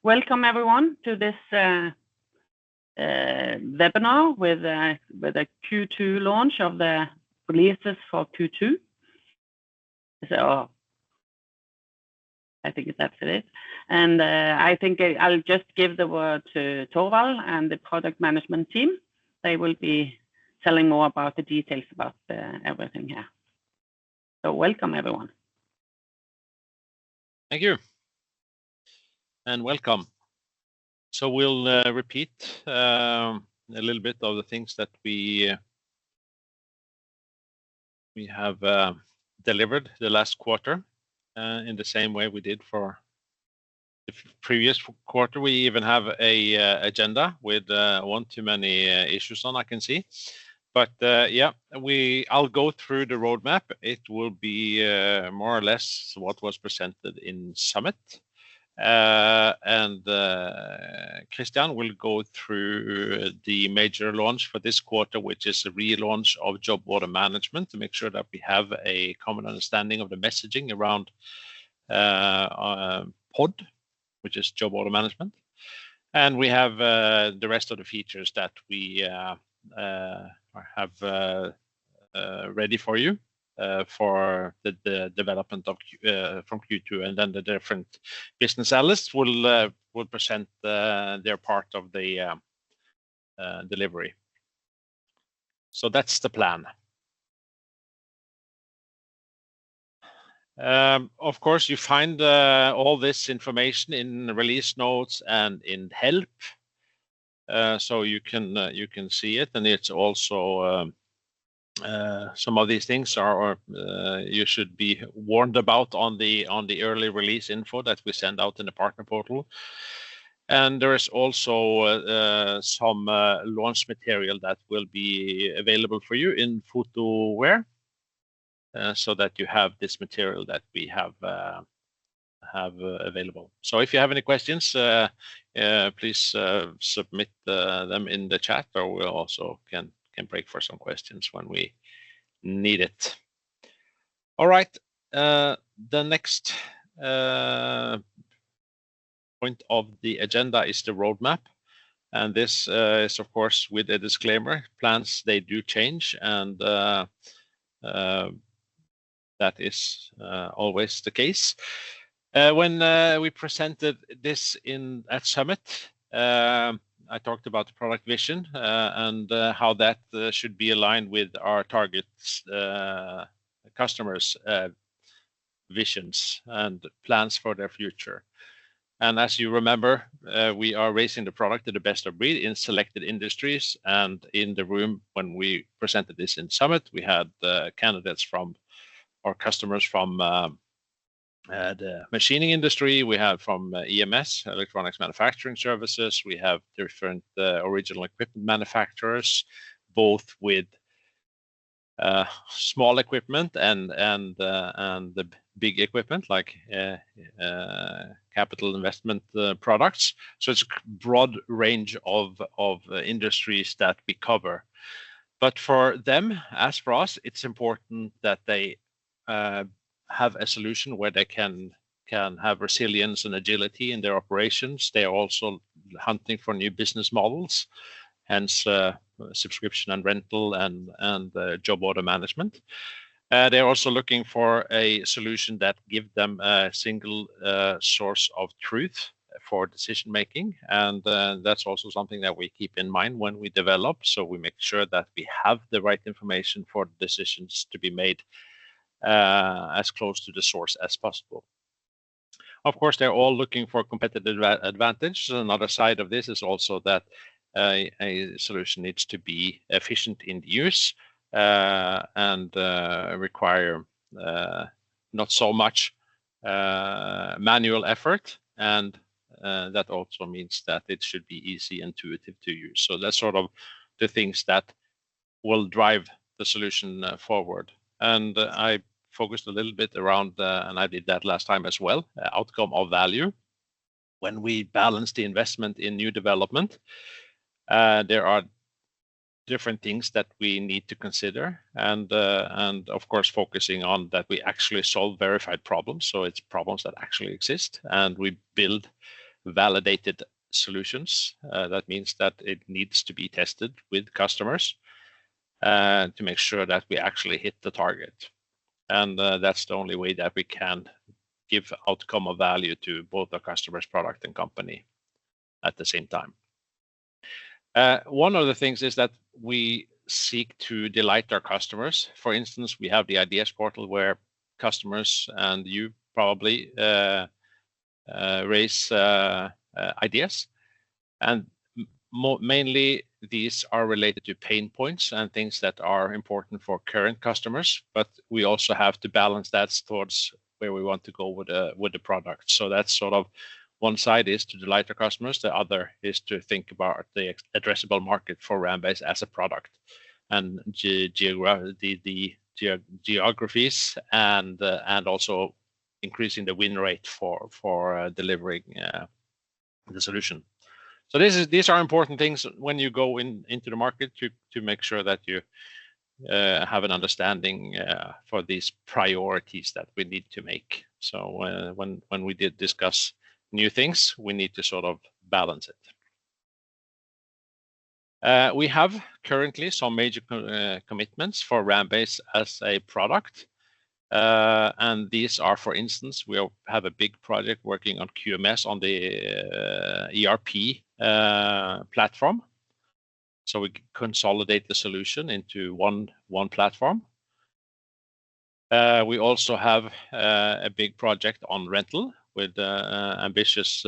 Welcome everyone to this webinar with a Q2 launch of the releases for Q2. So I think that's it. And I think I'll just give the word to Torvald and the product management team. They will be telling more about the details about everything here. So welcome everyone. Thank you. And welcome. So we'll repeat a little bit of the things that we have delivered the last quarter in the same way we did for the previous quarter. We even have a agenda with one too many issues on, I can see. But yeah, I'll go through the roadmap. It will be more or less what was presented in Summit. And Christian will go through the major launch for this quarter, which is a relaunch of job order management, to make sure that we have a common understanding of the messaging around POD, which is job order management. And we have the rest of the features that we have ready for you. For the development of from Q2, and then the different business analysts will present their part of the delivery. So that's the plan. Of course, you find all this information in release notes and in help, so you can see it, and it's also. Some of these things are you should be warned about on the early release info that we send out in the partner portal. And there is also some launch material that will be available for you in PhotoWare, so that you have this material that we have available. So if you have any questions, please submit them in the chat, or we also can break for some questions when we need it. All right, the next point of the agenda is the roadmap, and this is of course with a disclaimer. Plans, they do change, and that is always the case. When we presented this at Summit, I talked about the product vision and how that should be aligned with our target customers' visions and plans for their future. And as you remember, we are raising the product to the best of breed in selected industries. And in the room when we presented this in Summit, we had candidates from our customers from the machining industry, we have from EMS, electronics manufacturing services, we have different original equipment manufacturers, both with small equipment and the big equipment like capital investment products. So it's a broad range of industries that we cover. But for them, as for us, it's important that they have a solution where they can have resilience and agility in their operations. They are also hunting for new business models, hence subscription and rental and job order management. They're also looking for a solution that gives them a single source of truth for decision making, and that's also something that we keep in mind when we develop. So we make sure that we have the right information for decisions to be made as close to the source as possible. Of course, they're all looking for competitive advantage. Another side of this is also that a solution needs to be efficient in use and require not so much manual effort, and that also means that it should be easy, intuitive to use. So that's sort of the things that will drive the solution forward. And I focused a little bit around, and I did that last time as well, outcome of value. When we balance the investment in new development, there are different things that we need to consider, and of course focusing on that we actually solve verified problems. So it's problems that actually exist, and we build validated solutions. That means that it needs to be tested with customers to make sure that we actually hit the target. And that's the only way that we can give outcome of value to both our customers, product, and company at the same time. One of the things is that we seek to delight our customers. For instance, we have the ideas portal where customers and you probably raise ideas, and mainly these are related to pain points and things that are important for current customers, but we also have to balance that towards where we want to go with the product. So that's sort of one side is to delight our customers, the other is to think about the addressable market for RamBase as a product, and the geographies, and also increasing the win rate for delivering the solution. So these are important things when you go into the market to make sure that you have an understanding for these priorities that we need to make. So when we did discuss new things, we need to sort of balance it. We have currently some major commitments for RamBase as a product. And these are, for instance, we have a big project working on QMS on the ERP platform. So we consolidate the solution into one platform. We also have a big project on rental with ambitious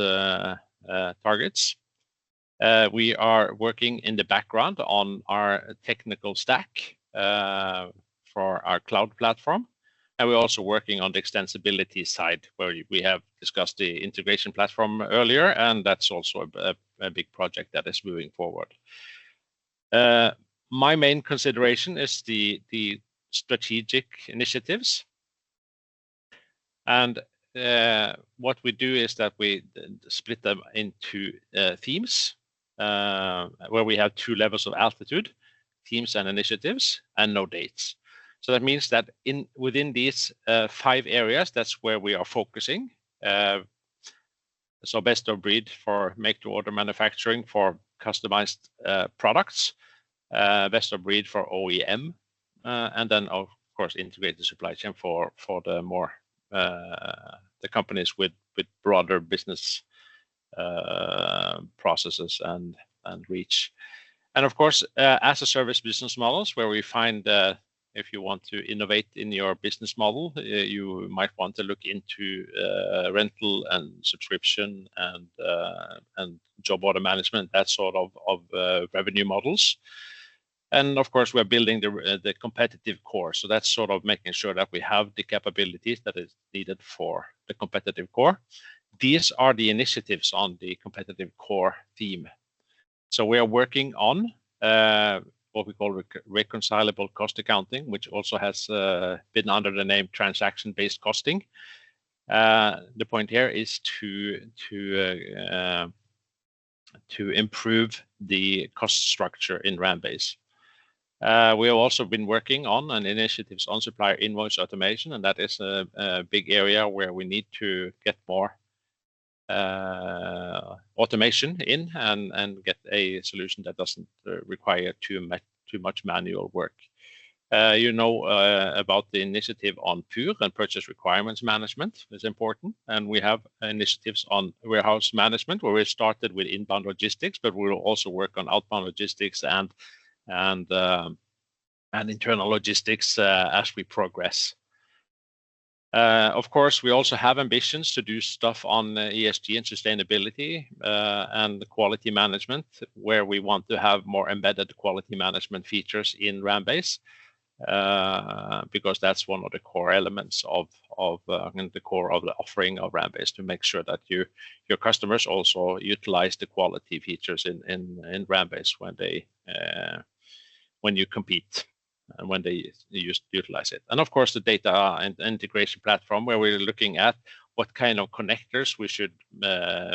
targets. We are working in the background on our technical stack for our cloud platform. And we're also working on the extensibility side, where we have discussed the integration platform earlier, and that's also a big project that is moving forward. My main consideration is the strategic initiatives. And what we do is that we split them into themes, where we have 2 levels of altitude, themes and initiatives, and no dates. So that means that within these 5 areas, that's where we are focusing. So best of breed for make-to-order manufacturing for customized products, best of breed for OEM, and then of course integrated supply chain for the more the companies with broader business processes and reach. And of course, as a service business models, where we find if you want to innovate in your business model, you might want to look into rental and subscription and job order management, that sort of revenue models. And of course, we're building the competitive core. So that's sort of making sure that we have the capabilities that is needed for the competitive core. These are the initiatives on the competitive core theme. So we are working on what we call reconcilable cost accounting, which also has been under the name transaction-based costing. The point here is to improve the cost structure in RamBase. We have also been working on initiatives on supplier invoice automation, and that is a big area where we need to get more automation in and get a solution that doesn't require too much manual work. You know about the initiative on PUR and purchase requirements management is important, and we have initiatives on warehouse management where we started with inbound logistics, but we will also work on outbound logistics and internal logistics as we progress. Of course, we also have ambitions to do stuff on ESG and sustainability and quality management, where we want to have more embedded quality management features in RamBase, because that's one of the core elements of the core of the offering of RamBase, to make sure that your customers also utilize the quality features in RamBase when you compete and when they utilize it. And of course, the data and integration platform, where we're looking at what kind of connectors we should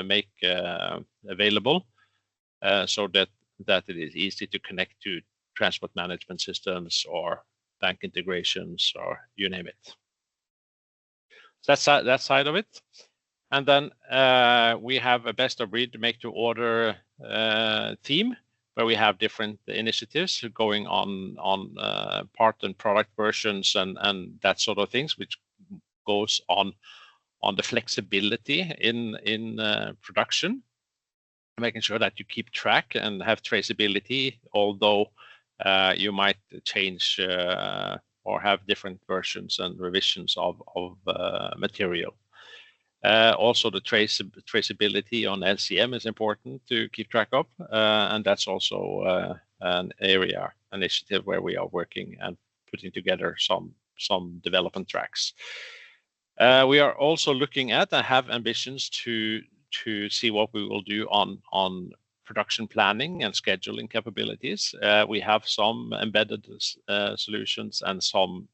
make available, so that it is easy to connect to transport management systems or bank integrations or you name it. So that's that side of it. And then we have a best of breed make to order theme, where we have different initiatives going on part and product versions and that sort of things, which goes on the flexibility in production, making sure that you keep track and have traceability, although you might change or have different versions and revisions of material. Also, the traceability on LCM is important to keep track of, and that's also an area initiative where we are working and putting together some development tracks. We are also looking at and have ambitions to see what we will do on production planning and scheduling capabilities. We have some embedded solutions and some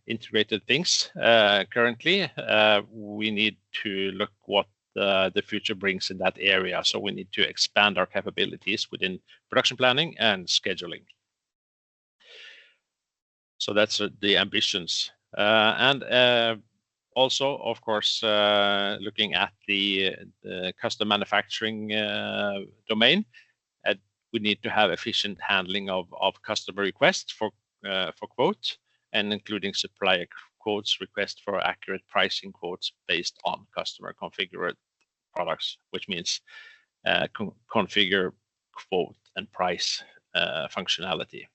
integrated things currently. We need to look what the future brings in that area. So we need to expand our capabilities within production planning and scheduling. So that's the ambitions. And also, of course, looking at the custom manufacturing domain, we need to have efficient handling of customer requests for quote, and including supplier quotes, request for accurate pricing quotes based on customer configured products, which means configure, quote, and price functionality.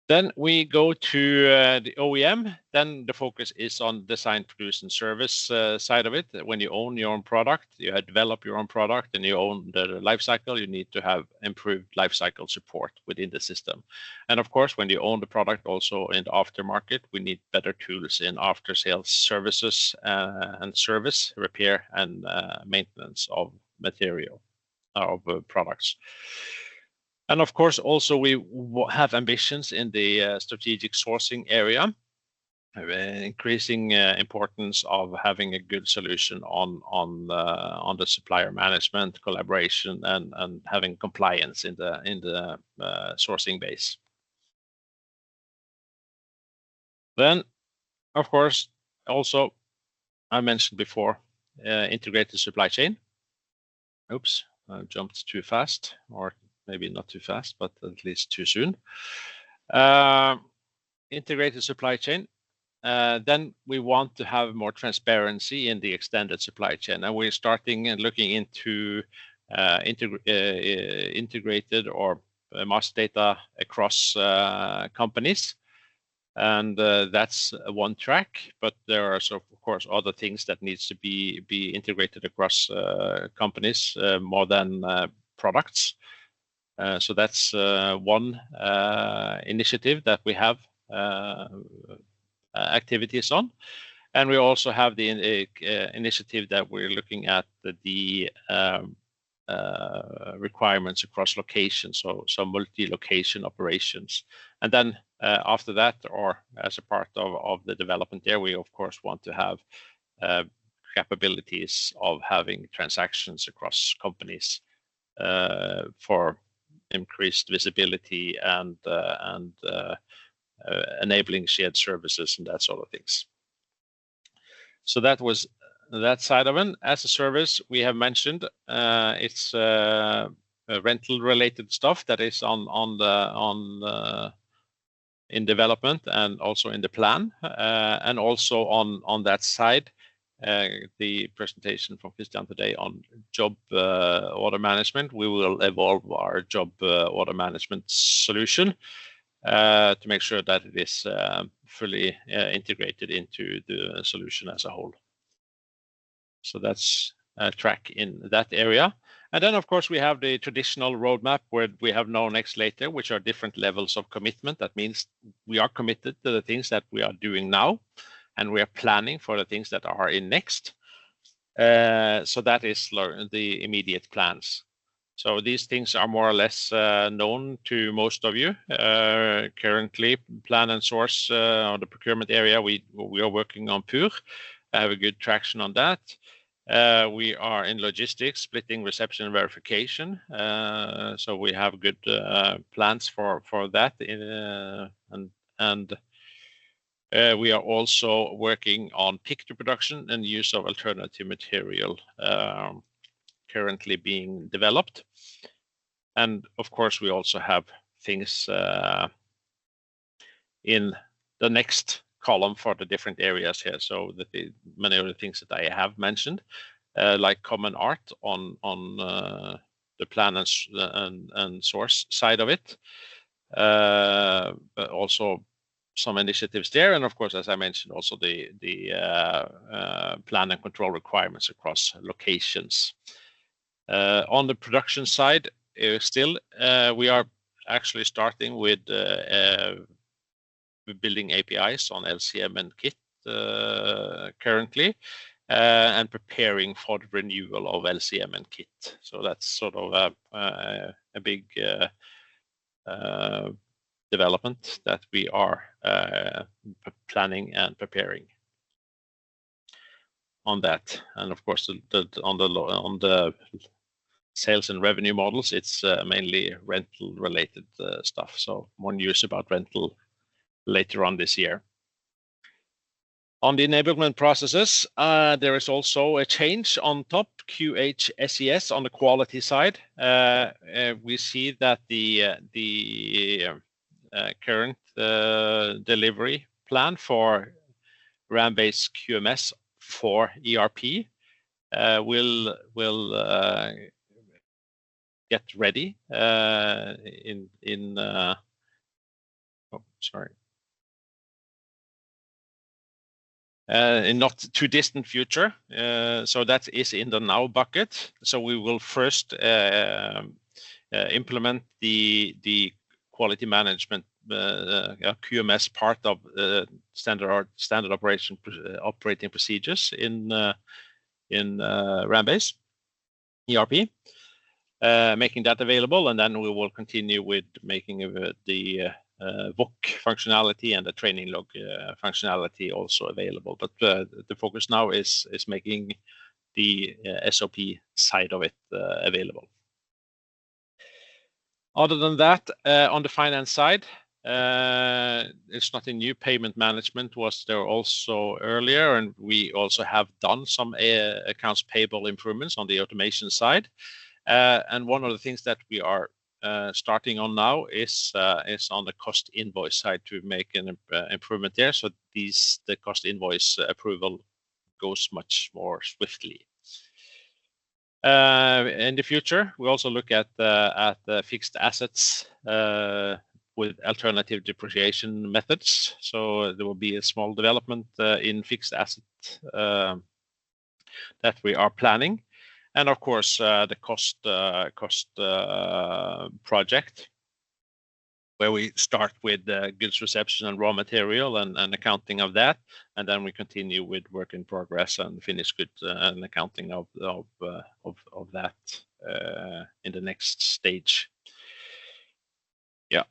Then we go to the OEM. Then the focus is on design, produce, and service side of it. When you own your own product, you develop your own product, and you own the life cycle, you need to have improved life cycle support within the system. And of course, when you own the product also in the aftermarket, we need better tools in after sales services and service, repair, and maintenance of material, of products. And of course, also we have ambitions in the strategic sourcing area, increasing importance of having a good solution on the supplier management, collaboration, and having compliance in the sourcing base. Then, of course, also I mentioned before, integrated supply chain. Oops, I jumped too fast, or maybe not too fast, but at least too soon. Integrated supply chain. Then we want to have more transparency in the extended supply chain, and we're starting and looking into integrated or master data across companies, and that's one track. But there are, of course, other things that needs to be integrated across companies more than products. So that's one initiative that we have activities on. And we also have the initiative that we're looking at the requirements across locations, so multi-location operations. And then after that, or as a part of the development there, we of course want to have capabilities of having transactions across companies for increased visibility and enabling shared services and that sort of things. So that was that side of it. As a service, we have mentioned it's rental related stuff that is in development and also in the plan, and also on that side. The presentation from Christian today on job order management, we will evolve our job order management solution to make sure that it is fully integrated into the solution as a whole. So that's a track in that area. And then, of course, we have the traditional roadmap where we have now next later, which are different levels of commitment. That means we are committed to the things that we are doing now, and we are planning for the things that are in next. So that is the immediate plans. So these things are more or less known to most of you. Currently, plan and source on the procurement area, we are working on Pure. I have a good traction on that. We are in logistics, splitting, reception, and verification. So we have good plans for that. We are also working on picture production and use of alternative material currently being developed. And of course, we also have things in the next column for the different areas here. So many of the things that I have mentioned, like common art on the plan and source side of it, but also some initiatives there, and of course, as I mentioned, also the plan and control requirements across locations. On the production side, still we are actually starting with building APIs on LCM and Kit currently, and preparing for the renewal of LCM and Kit. So that's sort of a big development that we are planning and preparing on that. And of course, on the sales and revenue models, it's mainly rental related stuff. So more news about rental later on this year. On the enablement processes, there is also a change on top, QHSES on the quality side. We see that the current delivery plan for RamBase QMS for ERP will get ready in not too distant future. So that is in the now bucket. So we will first implement the quality management QMS part of standard operating procedures in RamBase ERP, making that available, and then we will continue with making the VOC functionality and the training log functionality also available. But the focus now is making the SOP side of it available. Other than that, on the finance side, it's nothing new. Payment management was there also earlier, and we also have done some accounts payable improvements on the automation side. And one of the things that we are starting on now is on the cost invoice side to make an improvement there. So the cost invoice approval goes much more swiftly. In the future, we also look at the fixed assets with alternative depreciation methods. So there will be a small development in fixed asset that we are planning. And of course, the cost project, where we start with goods reception and raw material and accounting of that, and then we continue with work in progress and finished goods and accounting of that in the next stage. Yeah.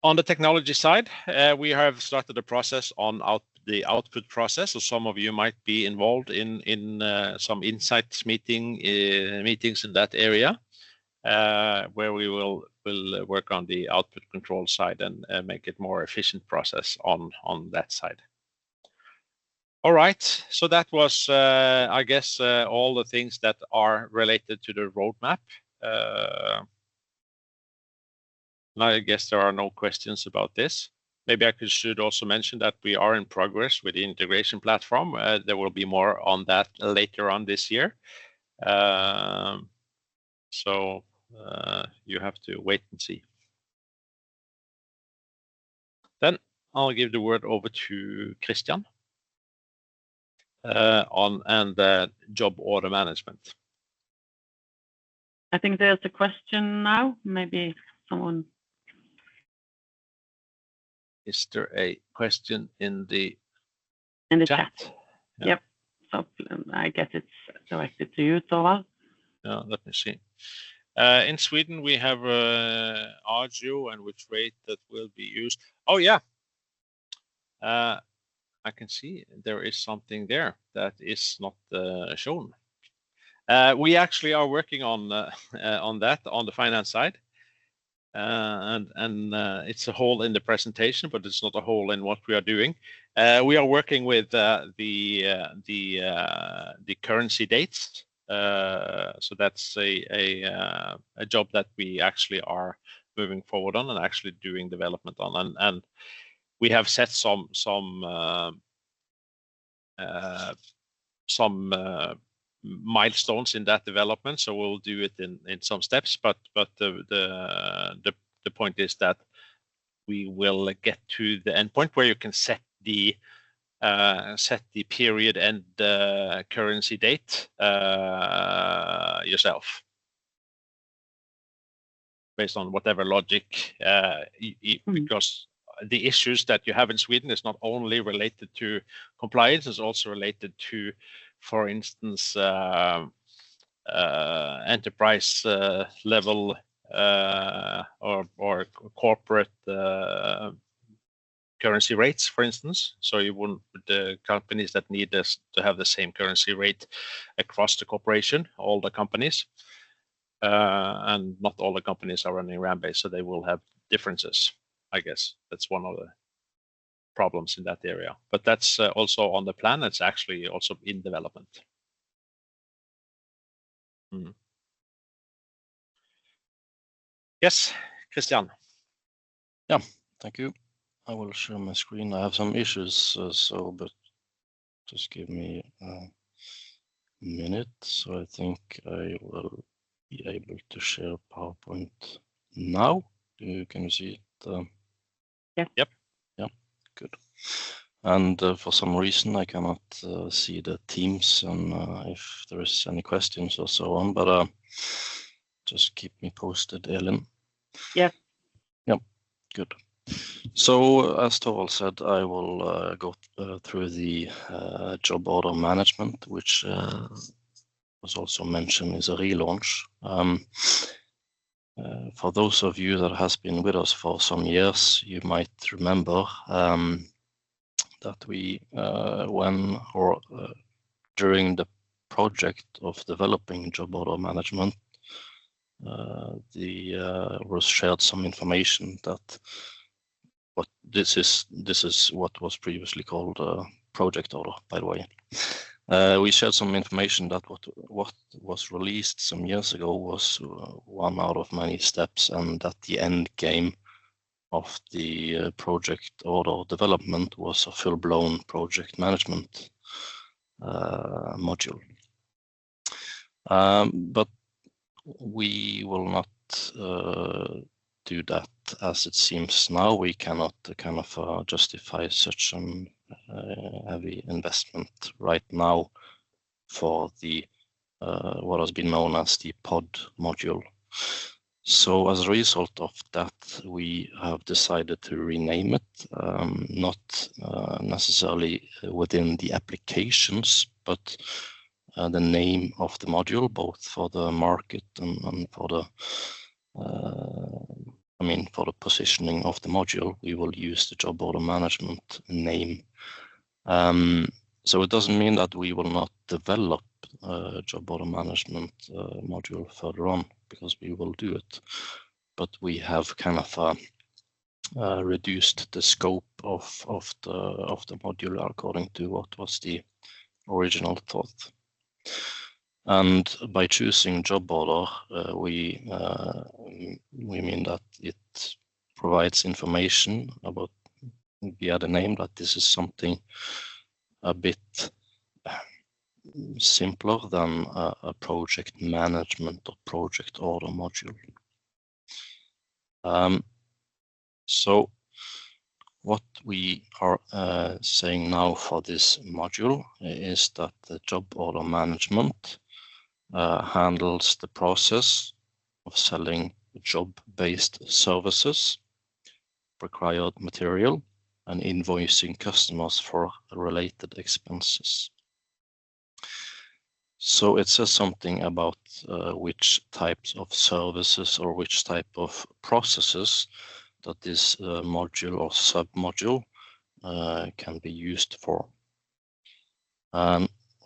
On the technology side, we have started a process on the output process. So some of you might be involved in some insights meetings in that area, where we will work on the output control side and make it more efficient process on that side. All right, so that was, I guess, all the things that are related to the roadmap. I guess there are no questions about this. Maybe I should also mention that we are in progress with the integration platform. There will be more on that later on this year. So you have to wait and see. Then I'll give the word over to Christian on job order management. I think there's a question now. Maybe someone. Is there a question in the chat? Yeah. Yep. So I guess it's directed to you, Thorvald. Let me see. In Sweden, we have Argio and which rate that will be used. Oh, yeah. I can see there is something there that is not shown. We actually are working on that on the finance side, and it's a hole in the presentation, but it's not a hole in what we are doing. We are working with the currency dates. So that's a job that we actually are moving forward on and actually doing development on, and we have set some milestones in that development, so we'll do it in some steps. But the point is that we will get to the endpoint where you can set the period and currency date yourself, based on whatever logic, because the issues that you have in Sweden is not only related to compliance, it's also related to, for instance, enterprise level or corporate currency rates, for instance. So you wouldn't, the companies that need this to have the same currency rate across the corporation, all the companies, and not all the companies are running RamBase, so they will have differences. I guess that's one of the problems in that area, but that's also on the plan. It's actually also in development. Yes, Christian. Yeah, thank you. I will share my screen. I have some issues, but just give me a minute. So I think I will be able to share PowerPoint now. Can you see it? Yeah. Yep. Yeah, good. And for some reason I cannot see the Teams and if there is any questions or so on, but just keep me posted, Elin. Yeah. Yep, good. So as Torvald said, I will go through the job order management, which was also mentioned is a relaunch. For those of you that has been with us for some years, you might remember that we, during the project of developing job order management, was shared some information that this is what was previously called a project order, by the way. We shared some information that what was released some years ago was one out of many steps, and that the end game of the project order development was a full-blown project management module. But we will not do that, as it seems now we cannot kind of justify such an heavy investment right now for the what has been known as the pod module. So as a result of that, we have decided to rename it, not necessarily within the applications, but the name of the module, both for the market and for the for the positioning of the module, we will use the job order management name. So it doesn't mean that we will not develop job order management module further on, because we will do it, but we have kind of reduced the scope of the module according to what was the original thought. And by choosing job order, we mean that it provides information about, via the name, that this is something a bit simpler than a project management or project order module. So what we are saying now for this module is that the job order management handles the process of selling job-based services, required material, and invoicing customers for related expenses. So it says something about which types of services or which type of processes that this module or sub-module can be used for.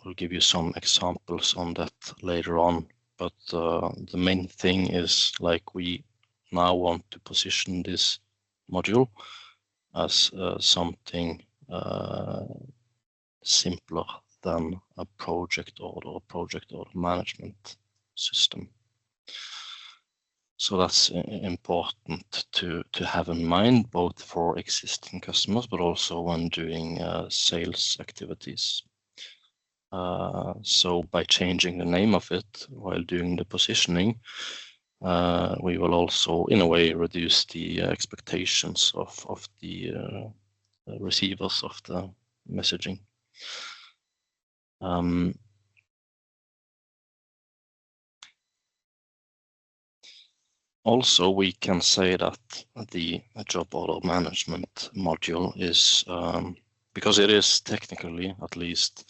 will give you some examples on that later on. But the main thing is, like, we now want to position this module as something simpler than a project order management system. So that's important to have in mind, both for existing customers, but also when doing sales activities. So by changing the name of it while doing the positioning, we will also, in a way, reduce the expectations of the receivers of the messaging. Also, we can say that the job order management module is, because it is technically at least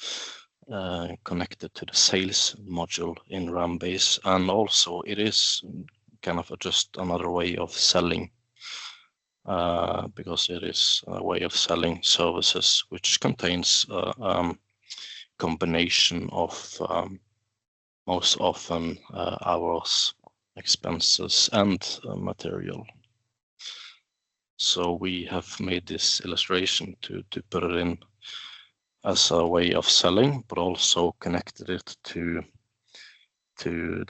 connected to the sales module in RamBase, and also it is kind of just another way of selling, because it is a way of selling services which contains a combination of most often hours, expenses, and material. So we have made this illustration to put it in as a way of selling, but also connected it to the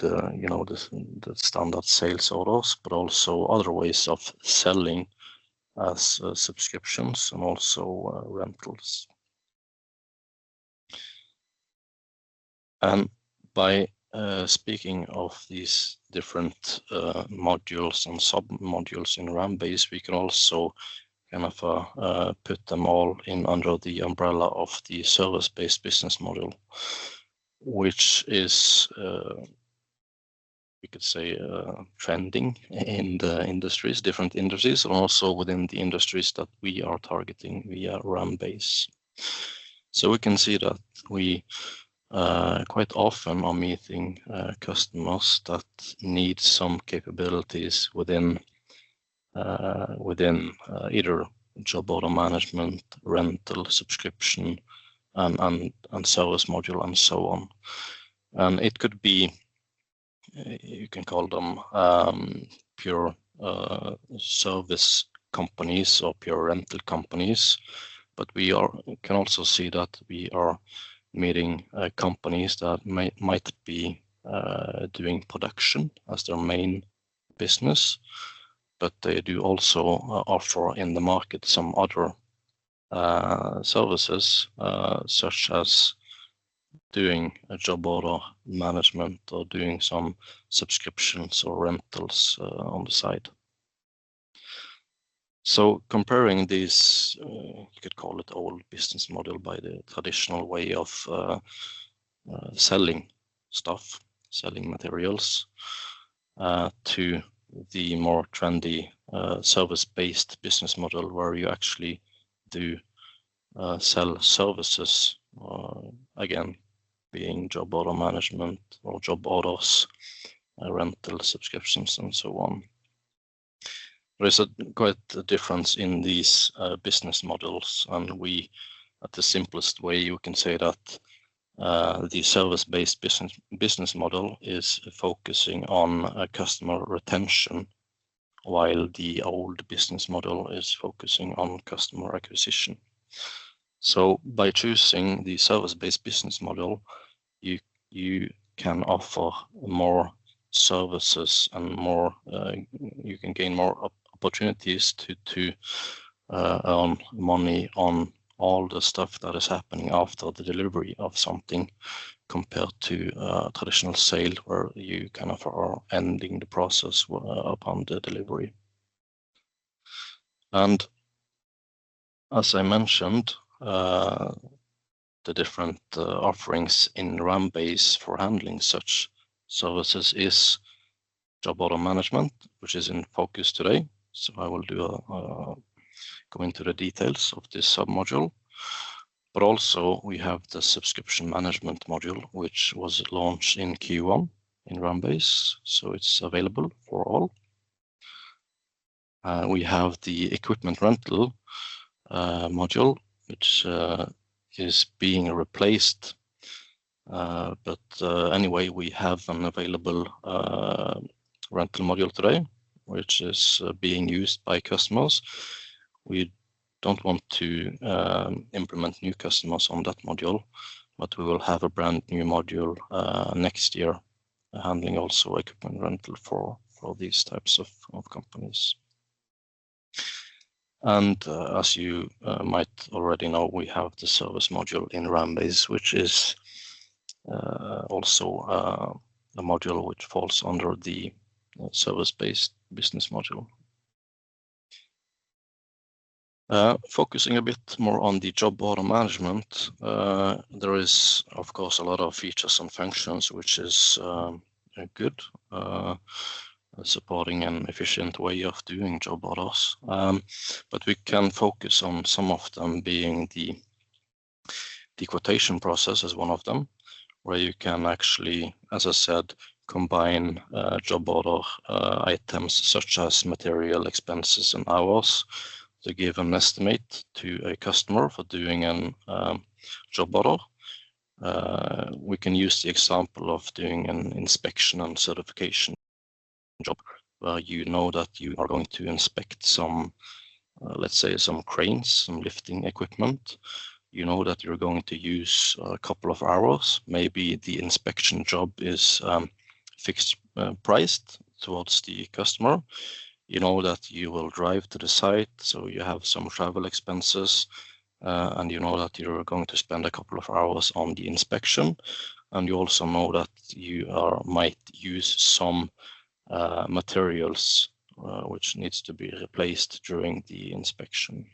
the standard sales orders, but also other ways of selling as subscriptions and also rentals. And by speaking of these different modules and sub-modules in RamBase, we can also kind of put them all in under the umbrella of the service-based business model, which is, we could say, trending in the industries, different industries, and also within the industries that we are targeting via RamBase. So we can see that we quite often are meeting customers that need some capabilities within either job order management, rental, subscription, and service module, and so on. And it could be, you can call them pure service companies or pure rental companies, but we can also see that we are meeting companies that might be doing production as their main business, but they do also offer in the market some other services, such as doing a job order management or doing some subscriptions or rentals on the side. So comparing these, you could call it old business model by the traditional way of selling stuff, selling materials, to the more trendy service-based business model where you actually do sell services, again, being job order management or job orders, rental subscriptions, and so on. There is quite a difference in these business models, and we, at the simplest way, you can say that the service-based business model is focusing on customer retention, while the old business model is focusing on customer acquisition. So by choosing the service-based business model, you can offer more services and more, you can gain more opportunities to earn money on all the stuff that is happening after the delivery of something, compared to a traditional sale where you kind of are ending the process upon the delivery. And as I mentioned, the different offerings in RamBase for handling such services is job order management, which is in focus today. So I will go into the details of this submodule. But also we have the subscription management module, which was launched in Q1 in RamBase, so it's available for all. We have the equipment rental module, which is being replaced Anyway, we have an available rental module today, which is being used by customers. We don't want to implement new customers on that module, but we will have a brand new module next year, handling also equipment rental for these types of companies. And as you might already know, we have the service module in RamBase, which is also a module which falls under the service-based business module. Focusing a bit more on the job order management, there is, of course, a lot of features and functions which is good, supporting an efficient way of doing job orders. But we can focus on some of them, being the quotation process as one of them, where you can actually, as I said, combine job order items such as material, expenses, and hours to give an estimate to a customer for doing an job order. We can use the example of doing an inspection and certification job, where you know that you are going to inspect some, let's say, some cranes, some lifting equipment. You know that you're going to use a couple of hours. Maybe the inspection job is fixed priced towards the customer. You know that you will drive to the site, so you have some travel expenses, and you know that you're going to spend a couple of hours on the inspection, and you also know that you might use some materials which needs to be replaced during the inspection.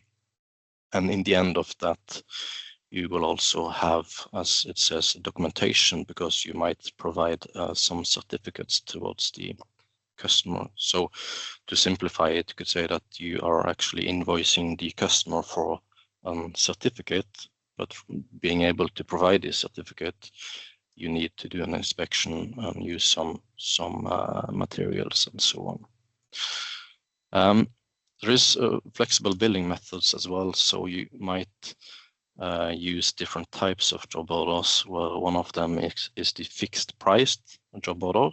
And in the end of that, you will also have, as it says, documentation, because you might provide some certificates towards the customer. So to simplify it, you could say that you are actually invoicing the customer for a certificate, but being able to provide this certificate, you need to do an inspection and use some materials and so on. There is flexible billing methods as well, so you might use different types of job orders, where one of them is the fixed priced job order,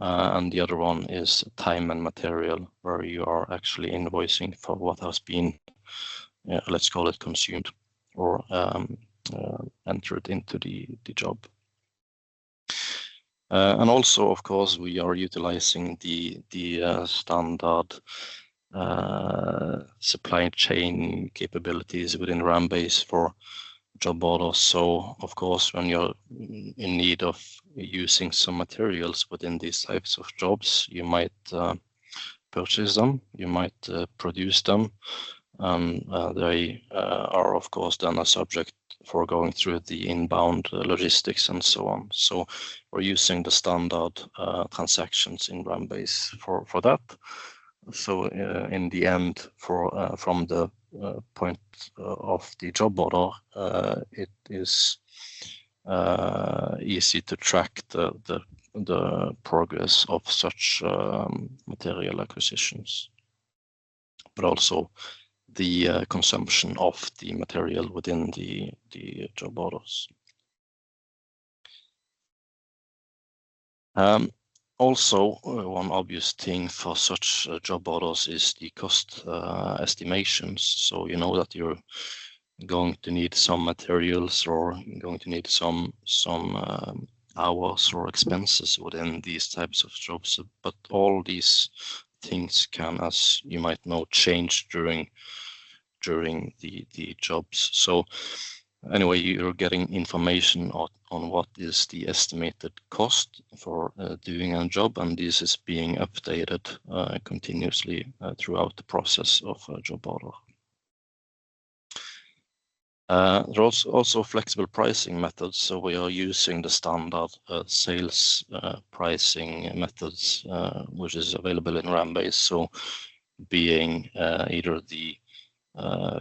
and the other one is time and material, where you are actually invoicing for what has been, let's call it, consumed or entered into the job. And also, of course, we are utilizing the standard supply chain capabilities within RamBase for job orders. So, of course, when you're in need of using some materials within these types of jobs, you might purchase them, you might produce them, and they are, of course, then a subject for going through the inbound logistics and so on. So we're using the standard transactions in RamBase for that. So in the end, from the point of the job order, it is easy to track the progress of such material acquisitions, but also the consumption of the material within the job orders. Also, one obvious thing for such job orders is the cost estimations. So you know that you're going to need some materials, or going to need some hours or expenses within these types of jobs. But all these things can, as you might know, change during the jobs. So anyway, you're getting information on what is the estimated cost for doing a job, and this is being updated continuously throughout the process of a job order. There are also flexible pricing methods, so we are using the standard sales pricing methods, which is available in RamBase. So being either the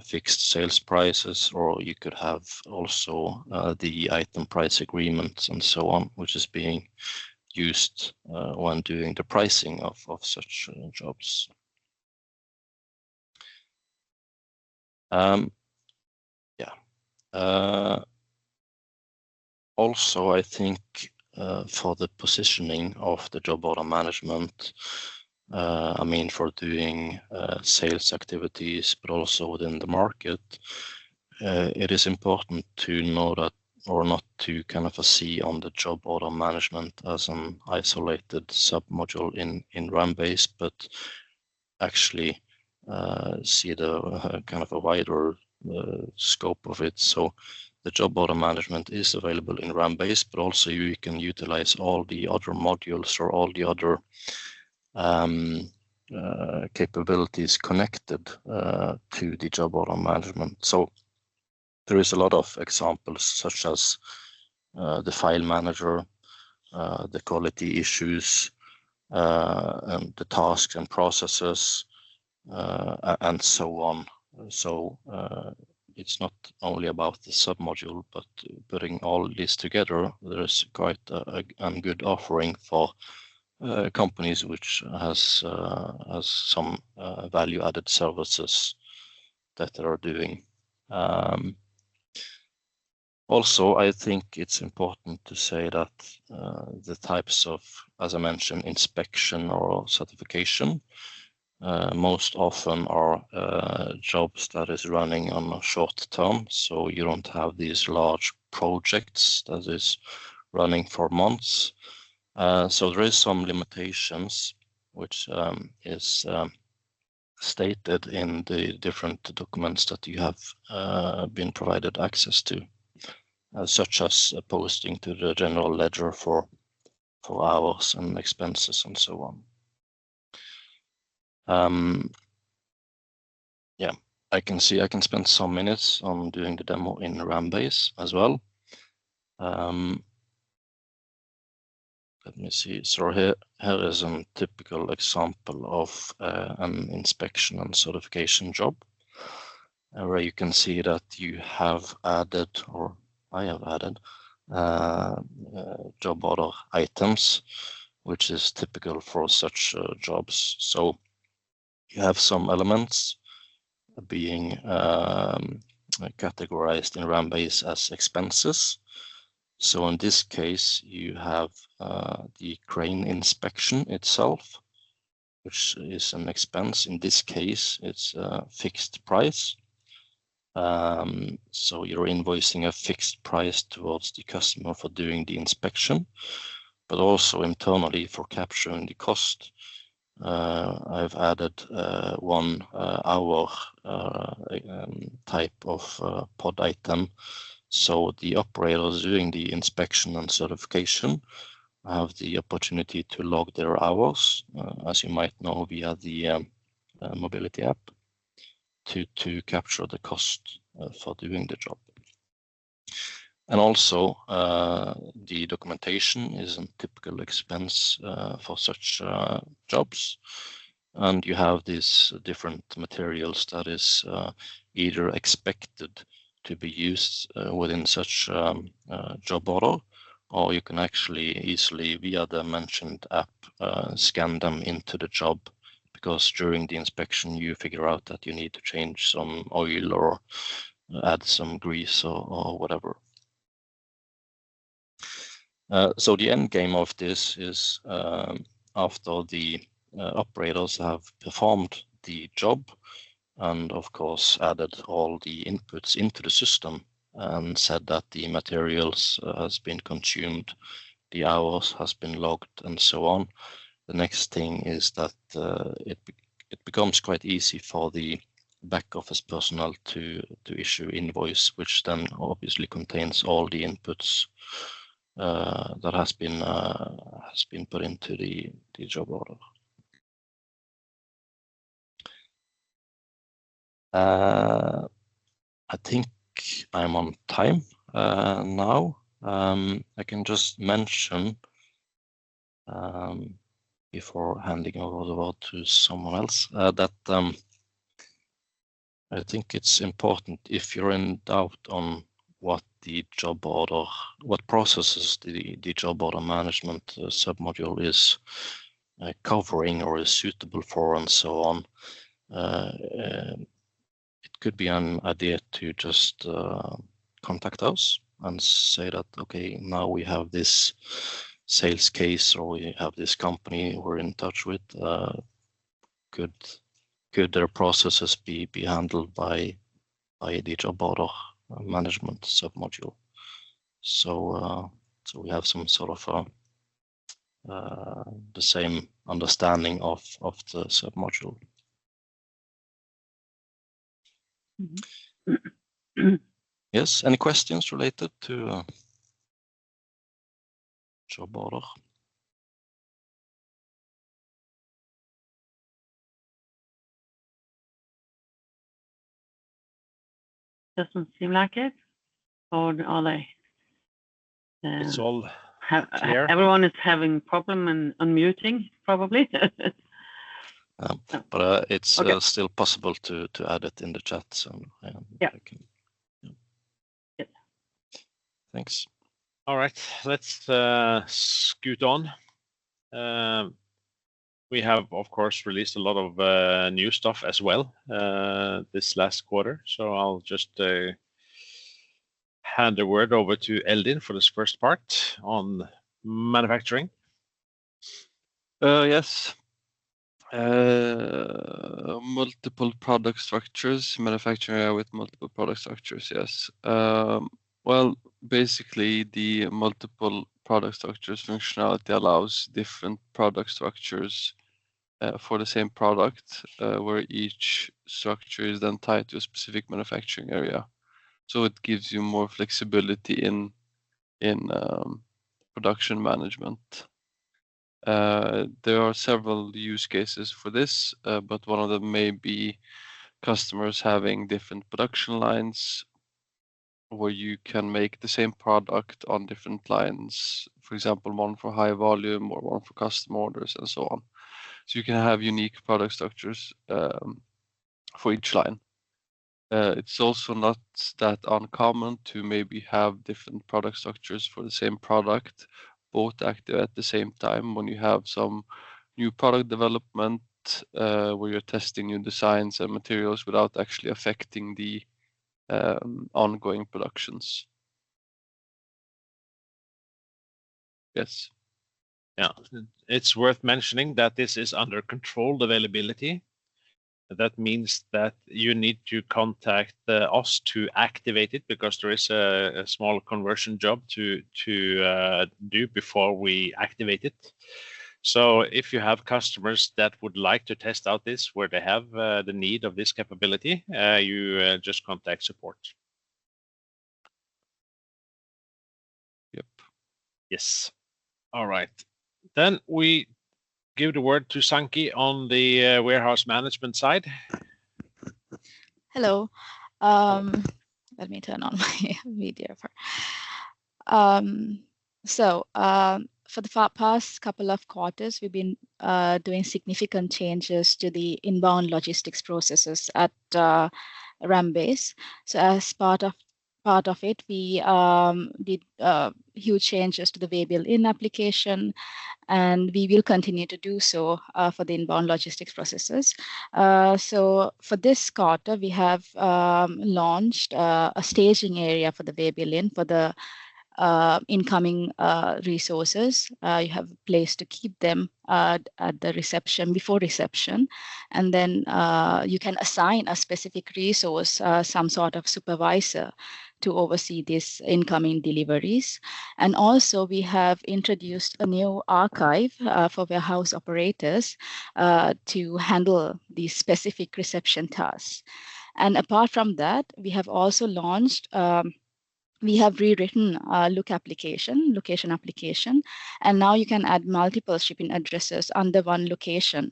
fixed sales prices, or you could have also the item price agreements and so on, which is being used when doing the pricing of such jobs. Also, I think for the positioning of the job order management, I mean, for doing sales activities, but also within the market, it is important to know that, or not to kind of see on the job order management as an isolated submodule in RamBase, but actually see the kind of a wider scope of it. So the job order management is available in RamBase, but also you can utilize all the other modules or all the other capabilities connected to the job order management. So there is a lot of examples such as the file manager, the quality issues, and the tasks and processes, and so on. So it's not only about the submodule, but putting all this together, there is quite a good offering for companies which has some value-added services that they are doing. Also, I think it's important to say that the types of, as I mentioned, inspection or certification, most often are jobs that is running on a short term. So you don't have these large projects that is running for months. So there is some limitations which is stated in the different documents that you have been provided access to, such as posting to the general ledger for hours and expenses and so on. Yeah, I can spend some minutes on doing the demo in RamBase as well. Let me see. So here is a typical example of an inspection and certification job, where you can see that you have added, or I have added, job order items, which is typical for such jobs. So you have some elements being categorized in RamBase as expenses. So in this case, you have the crane inspection itself, which is an expense. In this case, it's a fixed price. So you're invoicing a fixed price towards the customer for doing the inspection, but also internally for capturing the cost. I've added 1 hour type of pod item. So the operators doing the inspection and certification have the opportunity to log their hours, as you might know, via the mobility app, to capture the cost for doing the job. And also the documentation is a typical expense for such jobs. And you have these different materials that is either expected to be used within such job order, or you can actually easily, via the mentioned app, scan them into the job, because during the inspection you figure out that you need to change some oil or add some grease or whatever. So the end game of this is after the operators have performed the job and of course added all the inputs into the system and said that the materials has been consumed, the hours has been logged and so on. The next thing is that it becomes quite easy for the back office personnel to issue invoice, which then obviously contains all the inputs that has been put into the job order. I think I'm on time now. I can just mention before handing over the word to someone else that I think it's important, if you're in doubt on what the job order, what processes the job order management submodule is covering or is suitable for and so on, it could be an idea to just contact us and say that, okay, now we have this sales case or we have this company we're in touch with, could their processes be handled by the job order management submodule? So we have some sort of the same understanding of the submodule. Yes, any questions related to job order? Doesn't seem like it. Or are they? It's all clear. Everyone is having problem in unmuting, probably. But it's Okay. still possible to add it in the chat. So Yeah. I can, yeah. Yes. Thanks. All right, let's scoot on. We have, of course, released a lot of new stuff as well this last quarter. So I'll just hand the word over to Eldin for this first part on manufacturing. Yes. Multiple product structures, manufacturing area with multiple product structures, yes. Well, basically the multiple product structures functionality allows different product structures for the same product, where each structure is then tied to a specific manufacturing area. So it gives you more flexibility in production management. There are several use cases for this, but one of them may be customers having different production lines where you can make the same product on different lines, for example, one for high volume or one for custom orders and so on. So you can have unique product structures for each line. It's also not that uncommon to maybe have different product structures for the same product, both active at the same time when you have some new product development where you're testing new designs and materials without actually affecting the ongoing productions. Yes. Yeah, it's worth mentioning that this is under controlled availability. That means that you need to contact us to activate it because there is a small conversion job to do before we activate it. So if you have customers that would like to test out this, where they have the need of this capability, you just contact support. Yep. Yes. All right. Then we give the word to Sanki on the warehouse management side. Hello. Let me turn on my video. For the past couple of quarters, we've been doing significant changes to the inbound logistics processes at RamBase. So as part of it, we did huge changes to the Waybill-in application, and we will continue to do so for the inbound logistics processes. So for this quarter, we have launched a staging area for the Waybill-in for the incoming resources. You have a place to keep them at the reception, before reception, and then you can assign a specific resource, some sort of supervisor, to oversee these incoming deliveries. And also we have introduced a new archive for warehouse operators to handle these specific reception tasks. And apart from that, we have also launched we have rewritten location application, and now you can add multiple shipping addresses under one location.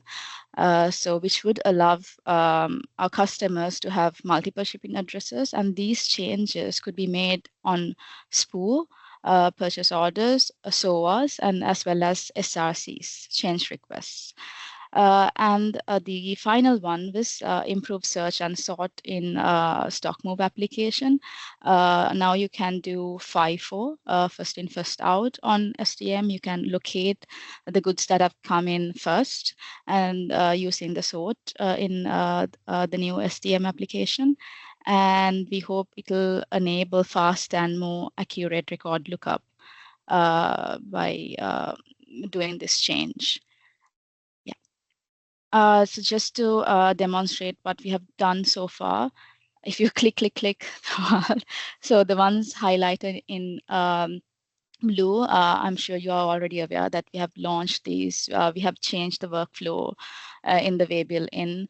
So which would allow our customers to have multiple shipping addresses, and these changes could be made on SPOO, purchase orders, SOAs, and as well as SRCs, change requests. And the final one was improved search and sort in stock move application. Now you can do FIFO, first in, first out on STM. You can locate the goods that have come in first and using the sort in the new STM application. and we hope it'll enable fast and more accurate record lookup by doing this change. Yeah. So just to demonstrate what we have done so far, if you click, so the ones highlighted in blue, I'm sure you are already aware that we have launched these. We have changed the workflow in the Waybill in.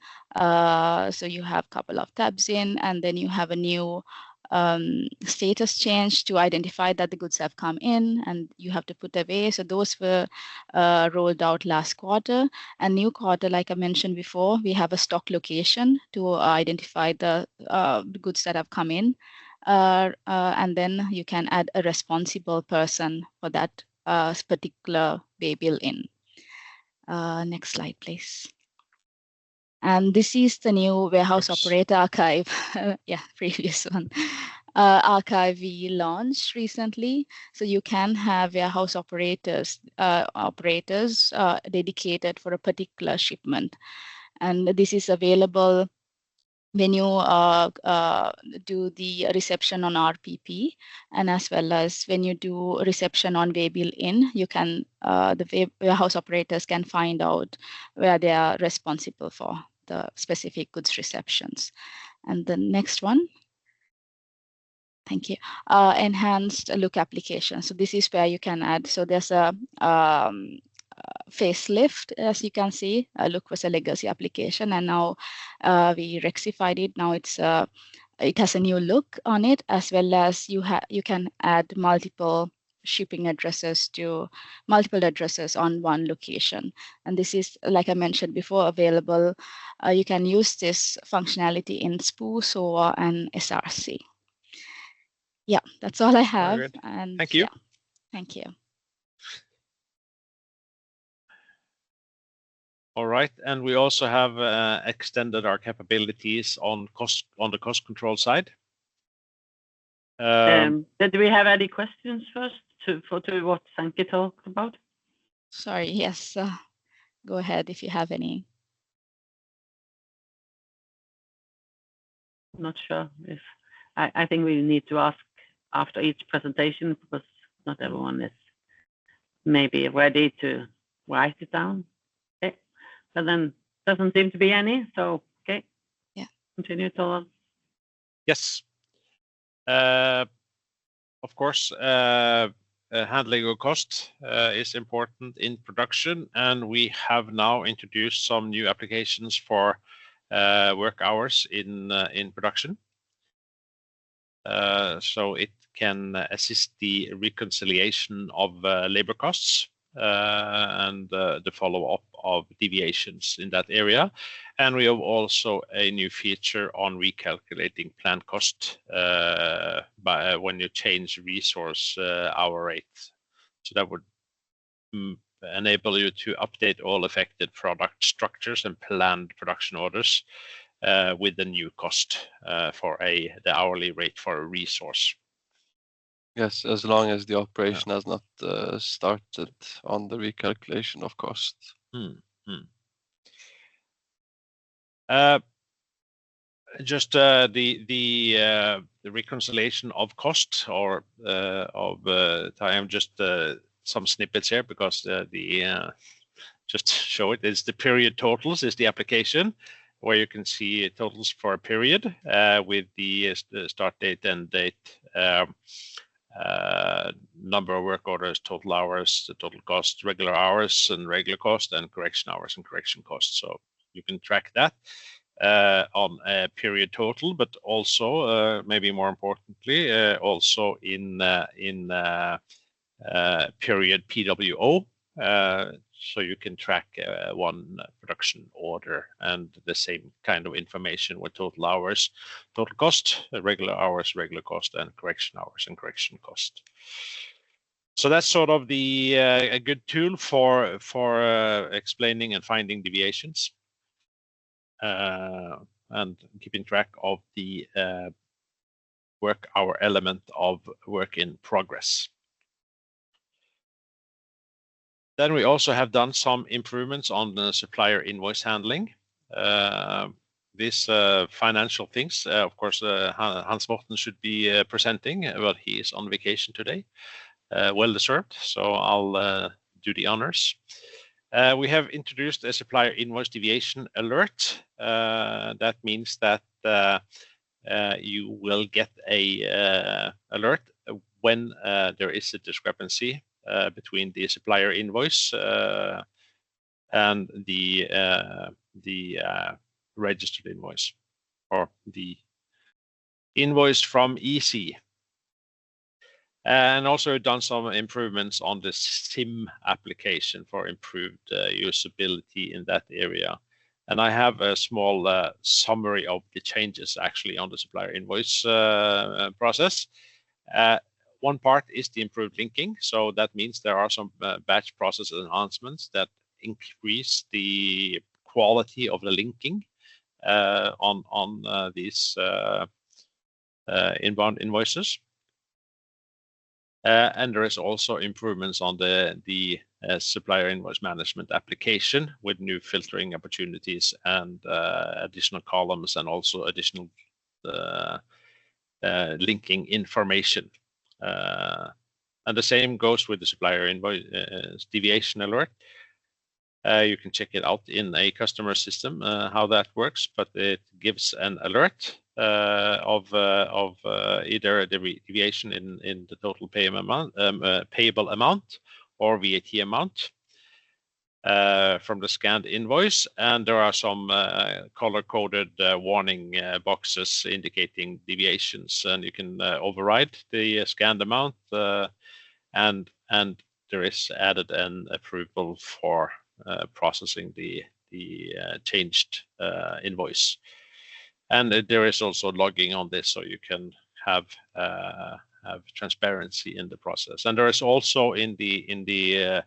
So you have a couple of tabs in, and then you have a new status change to identify that the goods have come in and you have to put away. So those were rolled out last quarter. And new quarter, like I mentioned before, we have a stock location to identify the goods that have come in. And then you can add a responsible person for that particular Waybill in. Next slide, please. And this is the new warehouse operator archive. Yeah, previous one. Archive we launched recently. So you can have warehouse operators dedicated for a particular shipment. And this is available when you do the reception on RPP, and as well as when you do reception on Waybill in, you can the warehouse operators can find out where they are responsible for the specific goods receptions. And the next one. Thank you. Enhanced look application. So this is where you can add. So there's a facelift, as you can see. Look was a legacy application, and now we rectified it. Now it's it has a new look on it, as well as you can add multiple shipping addresses to multiple addresses on one location. And this is, like I mentioned before, available. You can use this functionality in SPOO, SOA, and SRC. Yeah, that's all I have. And thank you. Yeah, thank you. All right, and we also have extended our capabilities on the cost control side. Did we have any questions first to what Sankey talked about? Sorry, yes. Go ahead if you have any. I'm not sure if I think we need to ask after each presentation, because not everyone is maybe ready to write it down. Okay, but then doesn't seem to be any. So okay, yeah, continue to. Yes. Of course, handling of cost is important in production, and we have now introduced some new applications for work hours in production. So it can assist the reconciliation of labor costs and the follow-up of deviations in that area. And we have also a new feature on recalculating plant cost when you change resource hour rate. So that would enable you to update all affected product structures and planned production orders with the new cost for the hourly rate for a resource. Yes, as long as the operation has not started on the recalculation of cost. Just the reconciliation of cost or time, just some snippets here, because just to show it, is the period totals is the application where you can see totals for a period with the start date, end date, number of work orders, total hours, the total cost, regular hours and regular cost, and correction hours and correction costs. So you can track that on a period total, but also maybe more importantly, also in period PWO. So you can track one production order and the same kind of information with total hours, total cost, regular hours, regular cost, and correction hours and correction cost. So that's sort of the a good tool for explaining and finding deviations and keeping track of the work hour element of work in progress. Then we also have done some improvements on the supplier invoice handling. these financial things. Of course, Hans Morten should be presenting, but he is on vacation today. Well deserved. So I'll do the honors. We have introduced a supplier invoice deviation alert. That means that you will get a alert when there is a discrepancy between the supplier invoice and the registered invoice, or the invoice from EC. And also done some improvements on the SIM application for improved usability in that area. And I have a small summary of the changes actually on the supplier invoice process. One part is the improved linking. So that means there are some batch process enhancements that increase the quality of the linking on these inbound invoices. And there is also improvements on the supplier invoice management application with new filtering opportunities and additional columns, and also additional linking information. And the same goes with the supplier invoice deviation alert. You can check it out in a customer system how that works, but it gives an alert of either a deviation in the total payable amount or VAT amount from the scanned invoice, and there are some color-coded warning boxes indicating deviations, and you can override the scanned amount, and there is added an approval for processing the changed invoice. And there is also logging on this, so you can have transparency in the process. And there is also in the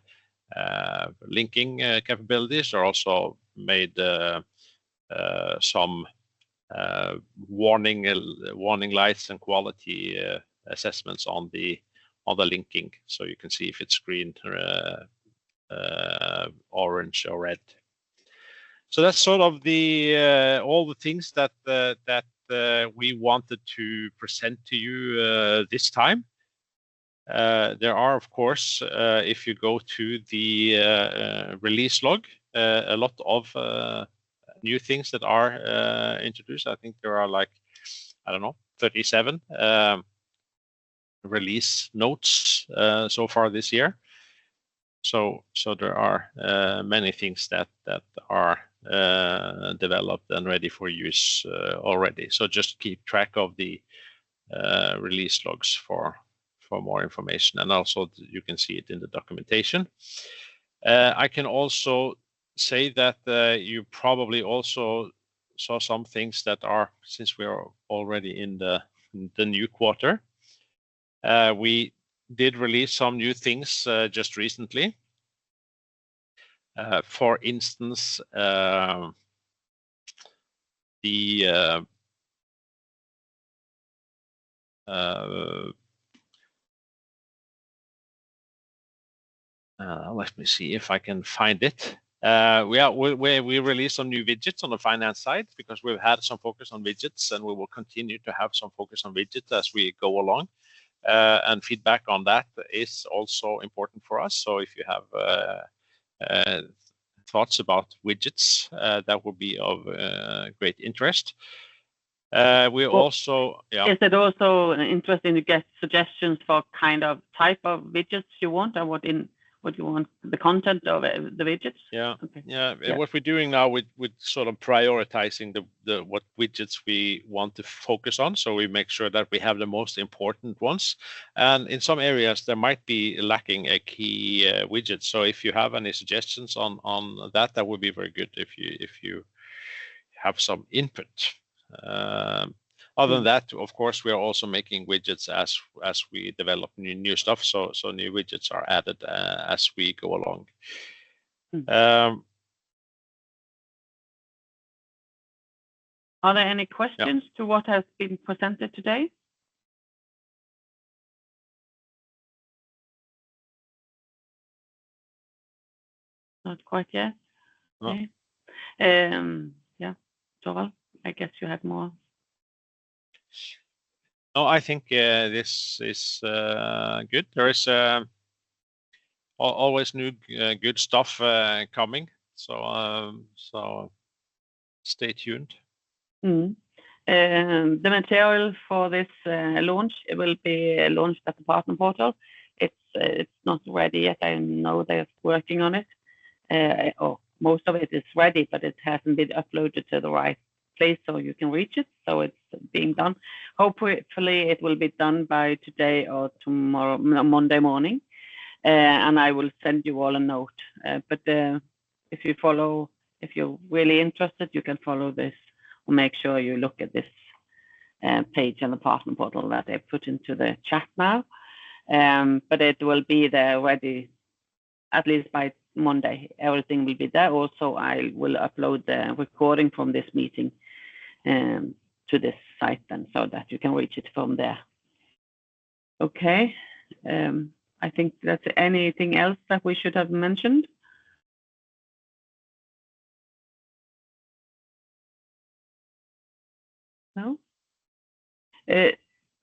linking capabilities are also made some warning lights and quality assessments on the linking, so you can see if it's green, orange, or red. So that's sort of all the things that we wanted to present to you this time. There are, of course, if you go to the release log, a lot of new things that are introduced. I think there are like, I don't know, 37 release notes so far this year. So there are many things that are developed and ready for use already. So just keep track of the release logs for more information, and also you can see it in the documentation. I can also say that you probably also saw some things that are, since we are already in the new quarter, we did release some new things just recently. For instance, let's me see if I can find it. We released some new widgets on the finance side, because we've had some focus on widgets, and we will continue to have some focus on widgets as we go along. And feedback on that is also important for us. So if you have thoughts about widgets, that would be of great interest. We also, Is it also interesting to get suggestions for kind of type of widgets you want, or what you want the content of the widgets? Yeah. Okay. Yeah. What we're doing now with sort of prioritizing the what widgets we want to focus on, so we make sure that we have the most important ones. And in some areas there might be lacking a key widget. So if you have any suggestions on that would be very good if you have some input. Other than that, of course, we are also making widgets as we develop new stuff. So new widgets are added as we go along. Are there any questions to what has been presented today? Not quite yet. No. Okay. Yeah, Torvald, guess you had more. No, I think this is good. There is always new good stuff coming. So stay tuned. The material for this launch will be launched at the partner portal. It's not ready yet. I know they're working on it. Or most of it is ready, but it hasn't been uploaded to the right place so you can reach it. So it's being done. Hopefully it will be done by today or tomorrow, Monday morning. And I will send you all a note. But if you're really interested, you can follow this. Make sure you look at this page on the partner portal that I put into the chat now. But it will be there ready at least by Monday. Everything will be there. Also, I will upload the recording from this meeting to this site then, so that you can reach it from there. Okay. I think that's anything else that we should have mentioned. No.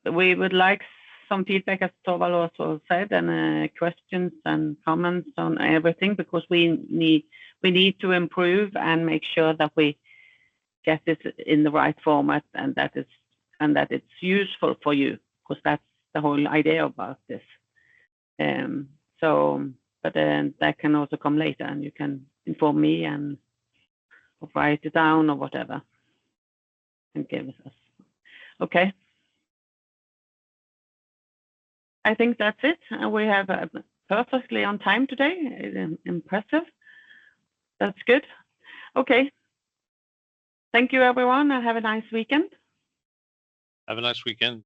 We would like some feedback, as Torvald also said, and questions and comments on everything, because we need to improve and make sure that we get this in the right format and that it's useful for you, because that's the whole idea about this. But that can also come later, and you can inform me and write it down or whatever and give us. Okay. I think that's it. We have perfectly on time today. Impressive. That's good. Okay. Thank you, everyone, and have a nice weekend. Have a nice weekend.